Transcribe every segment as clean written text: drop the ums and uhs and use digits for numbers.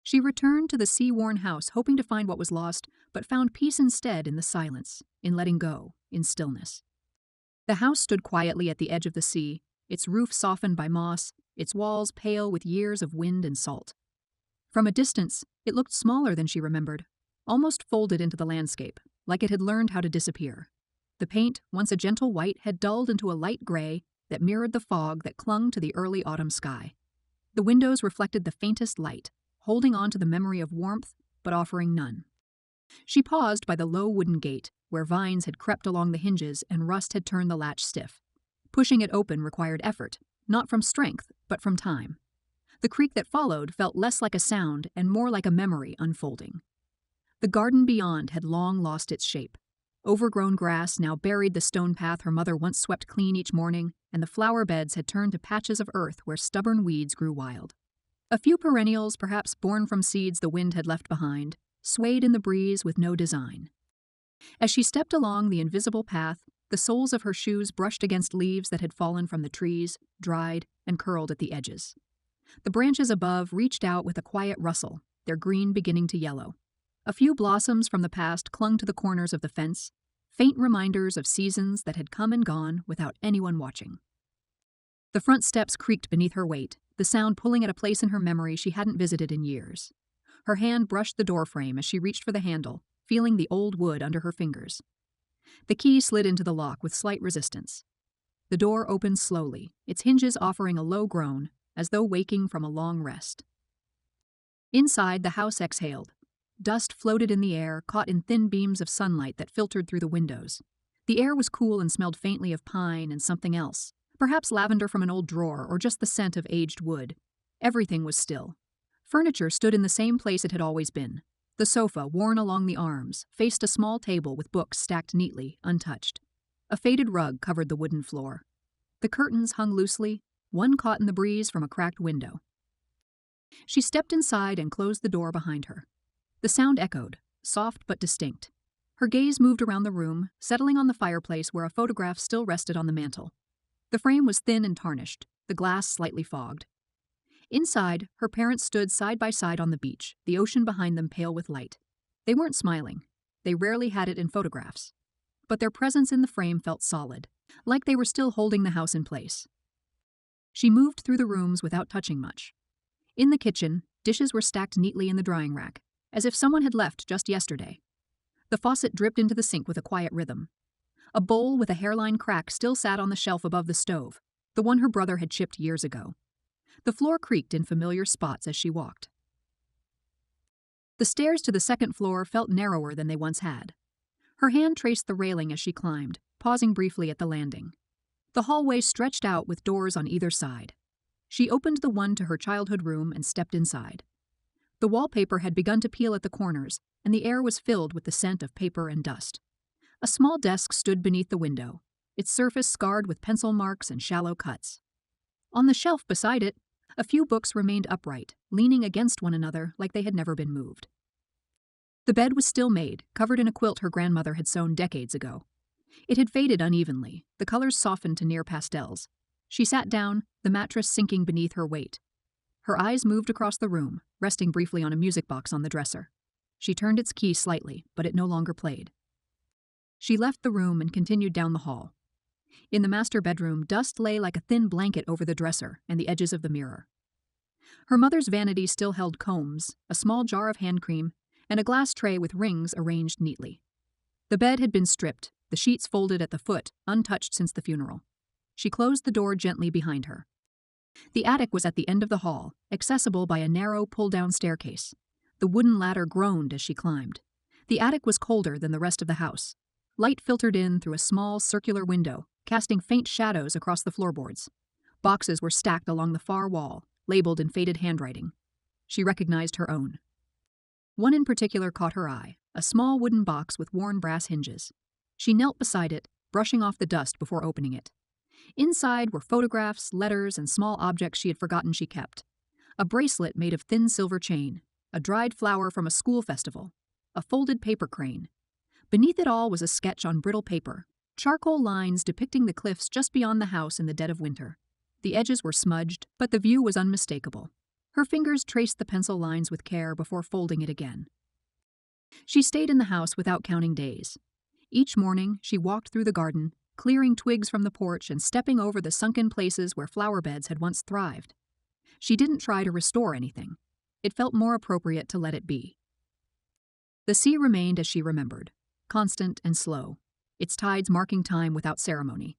She returned to the sea-worn house, hoping to find what was lost, but found peace instead in the silence, in letting go, in stillness. The house stood quietly at the edge of the sea, its roof softened by moss, its walls pale with years of wind and salt. From a distance, it looked smaller than she remembered, almost folded into the landscape, like it had learned how to disappear. The paint, once a gentle white, had dulled into a light gray that mirrored the fog that clung to the early autumn sky. The windows reflected the faintest light, holding on to the memory of warmth, but offering none. She paused by the low wooden gate, where vines had crept along the hinges and rust had turned the latch stiff. Pushing it open required effort, not from strength, but from time. The creak that followed felt less like a sound and more like a memory unfolding. The garden beyond had long lost its shape. Overgrown grass now buried the stone path her mother once swept clean each morning, and the flower beds had turned to patches of earth where stubborn weeds grew wild. A few perennials, perhaps born from seeds the wind had left behind, swayed in the breeze with no design. As she stepped along the invisible path, the soles of her shoes brushed against leaves that had fallen from the trees, dried, and curled at the edges. The branches above reached out with a quiet rustle, their green beginning to yellow. A few blossoms from the past clung to the corners of the fence, faint reminders of seasons that had come and gone without anyone watching. The front steps creaked beneath her weight, the sound pulling at a place in her memory she hadn't visited in years. Her hand brushed the doorframe as she reached for the handle, feeling the old wood under her fingers. The key slid into the lock with slight resistance. The door opened slowly, its hinges offering a low groan, as though waking from a long rest. Inside, the house exhaled. Dust floated in the air, caught in thin beams of sunlight that filtered through the windows. The air was cool and smelled faintly of pine and something else, perhaps lavender from an old drawer or just the scent of aged wood. Everything was still. Furniture stood in the same place it had always been. The sofa, worn along the arms, faced a small table with books stacked neatly, untouched. A faded rug covered the wooden floor. The curtains hung loosely, one caught in the breeze from a cracked window. She stepped inside and closed the door behind her. The sound echoed, soft but distinct. Her gaze moved around the room, settling on the fireplace where a photograph still rested on the mantel. The frame was thin and tarnished, the glass slightly fogged. Inside, her parents stood side by side on the beach, the ocean behind them pale with light. They weren't smiling. They rarely had it in photographs. But their presence in the frame felt solid, like they were still holding the house in place. She moved through the rooms without touching much. In the kitchen, dishes were stacked neatly in the drying rack, as if someone had left just yesterday. The faucet dripped into the sink with a quiet rhythm. A bowl with a hairline crack still sat on the shelf above the stove, the one her brother had chipped years ago. The floor creaked in familiar spots as she walked. The stairs to the second floor felt narrower than they once had. Her hand traced the railing as she climbed, pausing briefly at the landing. The hallway stretched out with doors on either side. She opened the one to her childhood room and stepped inside. The wallpaper had begun to peel at the corners, and the air was filled with the scent of paper and dust. A small desk stood beneath the window, its surface scarred with pencil marks and shallow cuts. On the shelf beside it, a few books remained upright, leaning against one another like they had never been moved. The bed was still made, covered in a quilt her grandmother had sewn decades ago. It had faded unevenly, the colors softened to near pastels. She sat down, the mattress sinking beneath her weight. Her eyes moved across the room, resting briefly on a music box on the dresser. She turned its key slightly, but it no longer played. She left the room and continued down the hall. In the master bedroom, dust lay like a thin blanket over the dresser and the edges of the mirror. Her mother's vanity still held combs, a small jar of hand cream, and a glass tray with rings arranged neatly. The bed had been stripped, the sheets folded at the foot, untouched since the funeral. She closed the door gently behind her. The attic was at the end of the hall, accessible by a narrow pull-down staircase. The wooden ladder groaned as she climbed. The attic was colder than the rest of the house. Light filtered in through a small circular window, casting faint shadows across the floorboards. Boxes were stacked along the far wall, labeled in faded handwriting. She recognized her own. One in particular caught her eye, a small wooden box with worn brass hinges. She knelt beside it, brushing off the dust before opening it. Inside were photographs, letters, and small objects she had forgotten she kept. A bracelet made of thin silver chain, a dried flower from a school festival, a folded paper crane. Beneath it all was a sketch on brittle paper, charcoal lines depicting the cliffs just beyond the house in the dead of winter. The edges were smudged, but the view was unmistakable. Her fingers traced the pencil lines with care before folding it again. She stayed in the house without counting days. Each morning, she walked through the garden, clearing twigs from the porch and stepping over the sunken places where flower beds had once thrived. She didn't try to restore anything. It felt more appropriate to let it be. The sea remained as she remembered, constant and slow, its tides marking time without ceremony.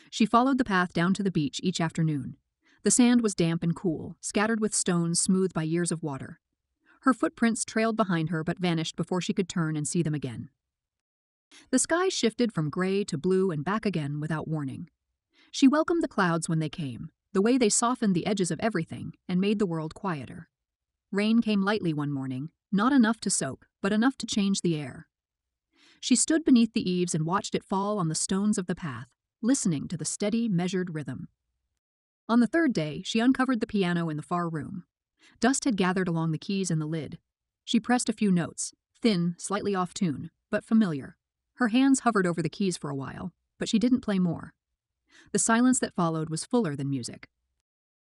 She followed the path down to the beach each afternoon. The sand was damp and cool, scattered with stones smoothed by years of water. Her footprints trailed behind her but vanished before she could turn and see them again. The sky shifted from gray to blue and back again without warning. She welcomed the clouds when they came, the way they softened the edges of everything and made the world quieter. Rain came lightly one morning, not enough to soak, but enough to change the air. She stood beneath the eaves and watched it fall on the stones of the path, listening to the steady, measured rhythm. On the third day, she uncovered the piano in the far room. Dust had gathered along the keys and the lid. She pressed a few notes, thin, slightly off tune, but familiar. Her hands hovered over the keys for a while, but she didn't play more. The silence that followed was fuller than music.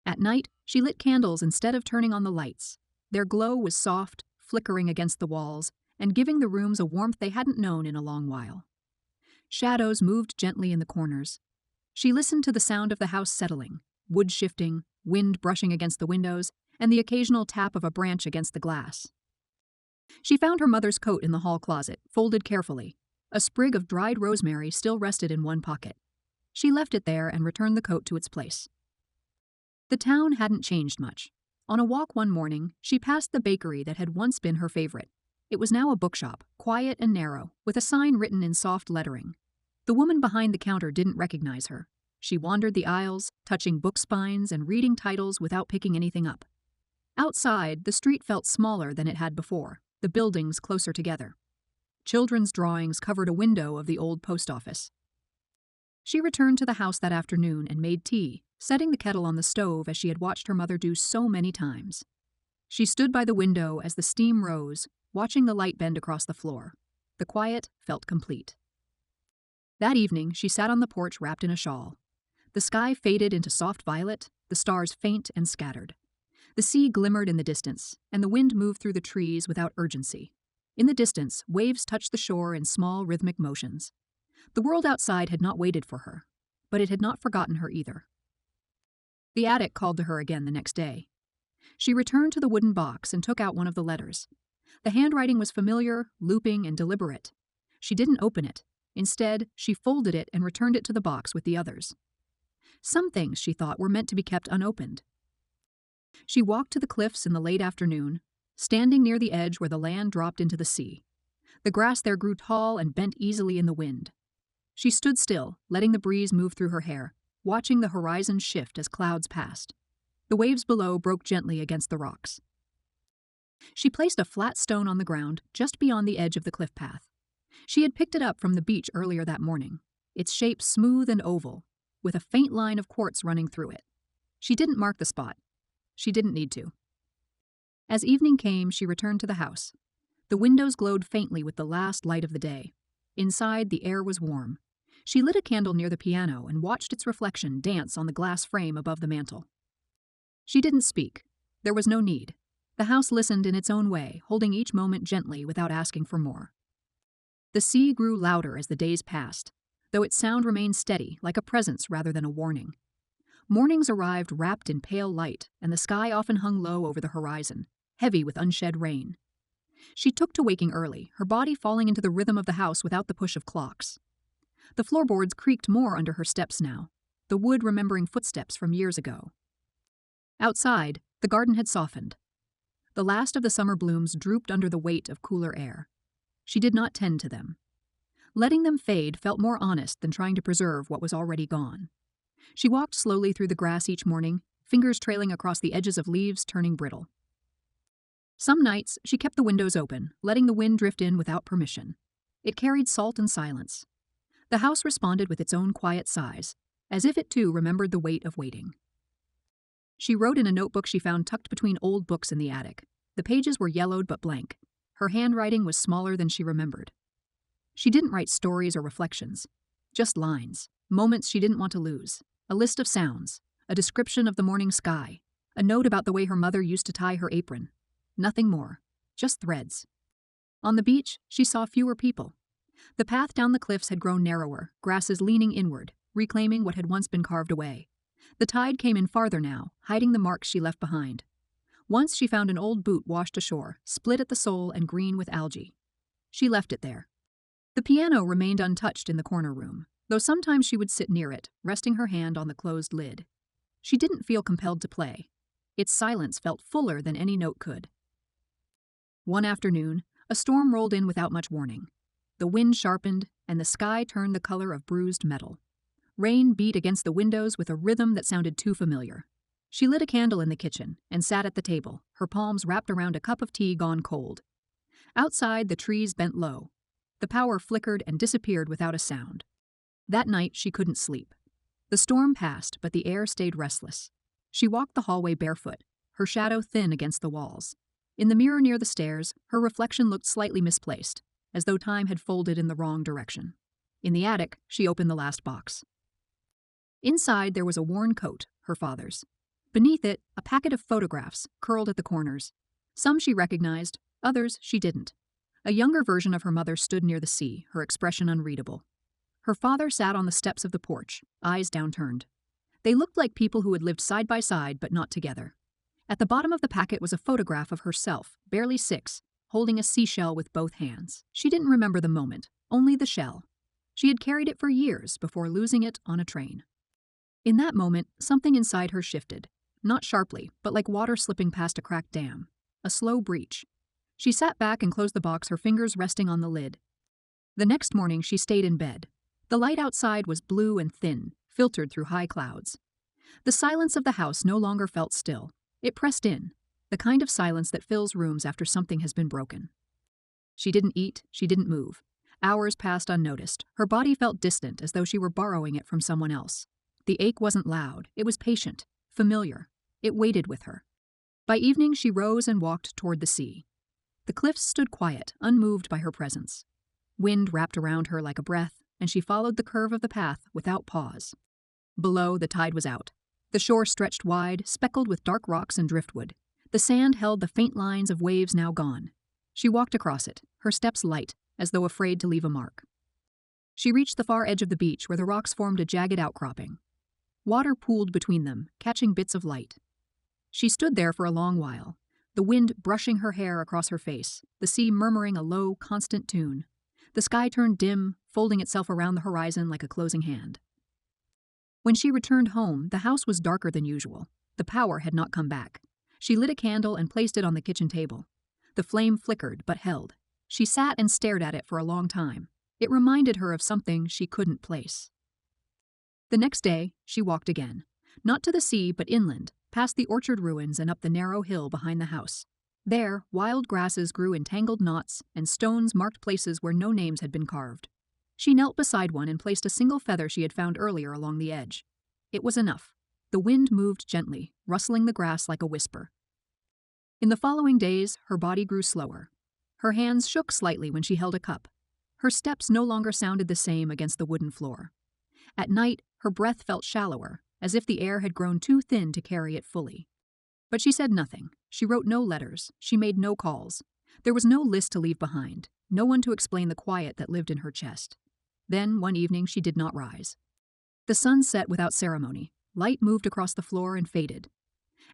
At night, she lit candles instead of turning on the lights. Their glow was soft, flickering against the walls, and giving the rooms a warmth they hadn't known in a long while. Shadows moved gently in the corners. She listened to the sound of the house settling, wood shifting, wind brushing against the windows, and the occasional tap of a branch against the glass. She found her mother's coat in the hall closet, folded carefully. A sprig of dried rosemary still rested in one pocket. She left it there and returned the coat to its place. The town hadn't changed much. On a walk one morning, she passed the bakery that had once been her favorite. It was now a bookshop, quiet and narrow, with a sign written in soft lettering. The woman behind the counter didn't recognize her. She wandered the aisles, touching book spines and reading titles without picking anything up. Outside, the street felt smaller than it had before, the buildings closer together. Children's drawings covered a window of the old post office. She returned to the house that afternoon and made tea, setting the kettle on the stove as she had watched her mother do so many times. She stood by the window as the steam rose, watching the light bend across the floor. The quiet felt complete. That evening, she sat on the porch wrapped in a shawl. The sky faded into soft violet, the stars faint and scattered. The sea glimmered in the distance, and the wind moved through the trees without urgency. In the distance, waves touched the shore in small rhythmic motions. The world outside had not waited for her, but it had not forgotten her either. The attic called to her again the next day. She returned to the wooden box and took out one of the letters. The handwriting was familiar, looping, and deliberate. She didn't open it. Instead, she folded it and returned it to the box with the others. Some things, she thought, were meant to be kept unopened. She walked to the cliffs in the late afternoon, standing near the edge where the land dropped into the sea. The grass there grew tall and bent easily in the wind. She stood still, letting the breeze move through her hair, watching the horizon shift as clouds passed. The waves below broke gently against the rocks. She placed a flat stone on the ground just beyond the edge of the cliff path. She had picked it up from the beach earlier that morning, its shape smooth and oval, with a faint line of quartz running through it. She didn't mark the spot. She didn't need to. As evening came, she returned to the house. The windows glowed faintly with the last light of the day. Inside, the air was warm. She lit a candle near the piano and watched its reflection dance on the glass frame above the mantel. She didn't speak. There was no need. The house listened in its own way, holding each moment gently without asking for more. The sea grew louder as the days passed, though its sound remained steady, like a presence rather than a warning. Mornings arrived wrapped in pale light, and the sky often hung low over the horizon, heavy with unshed rain. She took to waking early, her body falling into the rhythm of the house without the push of clocks. The floorboards creaked more under her steps now, the wood remembering footsteps from years ago. Outside, the garden had softened. The last of the summer blooms drooped under the weight of cooler air. She did not tend to them. Letting them fade felt more honest than trying to preserve what was already gone. She walked slowly through the grass each morning, fingers trailing across the edges of leaves turning brittle. Some nights, she kept the windows open, letting the wind drift in without permission. It carried salt and silence. The house responded with its own quiet sighs, as if it too remembered the weight of waiting. She wrote in a notebook she found tucked between old books in the attic. The pages were yellowed but blank. Her handwriting was smaller than she remembered. She didn't write stories or reflections, just lines, moments she didn't want to lose, a list of sounds, a description of the morning sky, A note about the way her mother used to tie her apron. Nothing more. Just threads. On the beach, she saw fewer people. The path down the cliffs had grown narrower, grasses leaning inward, reclaiming what had once been carved away. The tide came in farther now, hiding the marks she left behind. Once she found an old boot washed ashore, split at the sole and green with algae. She left it there. The piano remained untouched in the corner room, though sometimes she would sit near it, resting her hand on the closed lid. She didn't feel compelled to play. Its silence felt fuller than any note could. One afternoon, a storm rolled in without much warning. The wind sharpened, and the sky turned the color of bruised metal. Rain beat against the windows with a rhythm that sounded too familiar. She lit a candle in the kitchen and sat at the table, her palms wrapped around a cup of tea gone cold. Outside, the trees bent low. The power flickered and disappeared without a sound. That night, she couldn't sleep. The storm passed, but the air stayed restless. She walked the hallway barefoot, her shadow thin against the walls. In the mirror near the stairs, her reflection looked slightly misplaced, as though time had folded in the wrong direction. In the attic, she opened the last box. Inside, there was a worn coat, her father's. Beneath it, a packet of photographs, curled at the corners. Some she recognized, others she didn't. A younger version of her mother stood near the sea, her expression unreadable. Her father sat on the steps of the porch, eyes downturned. They looked like people who had lived side by side but not together. At the bottom of the packet was a photograph of herself, barely 6, holding a seashell with both hands. She didn't remember the moment, only the shell. She had carried it for years before losing it on a train. In that moment, something inside her shifted. Not sharply, but like water slipping past a cracked dam. A slow breach. She sat back and closed the box, her fingers resting on the lid. The next morning, she stayed in bed. The light outside was blue and thin, filtered through high clouds. The silence of the house no longer felt still. It pressed in, the kind of silence that fills rooms after something has been broken. She didn't eat, she didn't move. Hours passed unnoticed. Her body felt distant, as though she were borrowing it from someone else. The ache wasn't loud, it was patient, familiar. It waited with her. By evening, she rose and walked toward the sea. The cliffs stood quiet, unmoved by her presence. Wind wrapped around her like a breath, and she followed the curve of the path without pause. Below, the tide was out. The shore stretched wide, speckled with dark rocks and driftwood. The sand held the faint lines of waves now gone. She walked across it, her steps light, as though afraid to leave a mark. She reached the far edge of the beach where the rocks formed a jagged outcropping. Water pooled between them, catching bits of light. She stood there for a long while, the wind brushing her hair across her face, the sea murmuring a low, constant tune. The sky turned dim, folding itself around the horizon like a closing hand. When she returned home, the house was darker than usual. The power had not come back. She lit a candle and placed it on the kitchen table. The flame flickered, but held. She sat and stared at it for a long time. It reminded her of something she couldn't place. The next day, she walked again. Not to the sea, but inland, past the orchard ruins and up the narrow hill behind the house. There, wild grasses grew in tangled knots, and stones marked places where no names had been carved. She knelt beside one and placed a single feather she had found earlier along the edge. It was enough. The wind moved gently, rustling the grass like a whisper. In the following days, her body grew slower. Her hands shook slightly when she held a cup. Her steps no longer sounded the same against the wooden floor. At night, her breath felt shallower, as if the air had grown too thin to carry it fully. But she said nothing. She wrote no letters. She made no calls. There was no list to leave behind, no one to explain the quiet that lived in her chest. Then, one evening, she did not rise. The sun set without ceremony. Light moved across the floor and faded.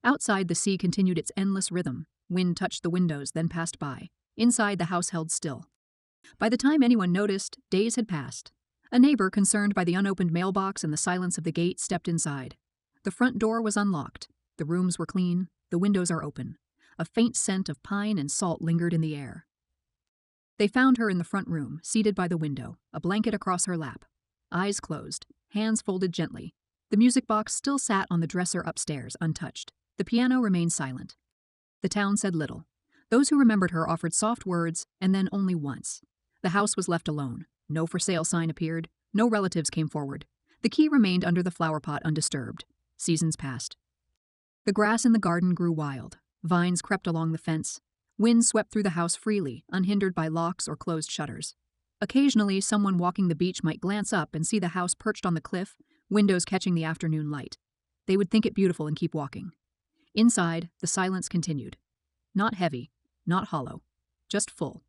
Outside, the sea continued its endless rhythm. Wind touched the windows, then passed by. Inside, the house held still. By the time anyone noticed, days had passed. A neighbor, concerned by the unopened mailbox and the silence of the gate, stepped inside. The front door was unlocked. The rooms were clean. The windows are open. A faint scent of pine and salt lingered in the air. They found her in the front room, seated by the window, a blanket across her lap. Eyes closed, hands folded gently. The music box still sat on the dresser upstairs, untouched. The piano remained silent. The town said little. Those who remembered her offered soft words, and then only once. The house was left alone. No for sale sign appeared. No relatives came forward. The key remained under the flower pot undisturbed. Seasons passed. The grass in the garden grew wild. Vines crept along the fence. Wind swept through the house freely, unhindered by locks or closed shutters. Occasionally, someone walking the beach might glance up and see the house perched on the cliff, windows catching the afternoon light. They would think it beautiful and keep walking. Inside, the silence continued. Not heavy, not hollow, just full.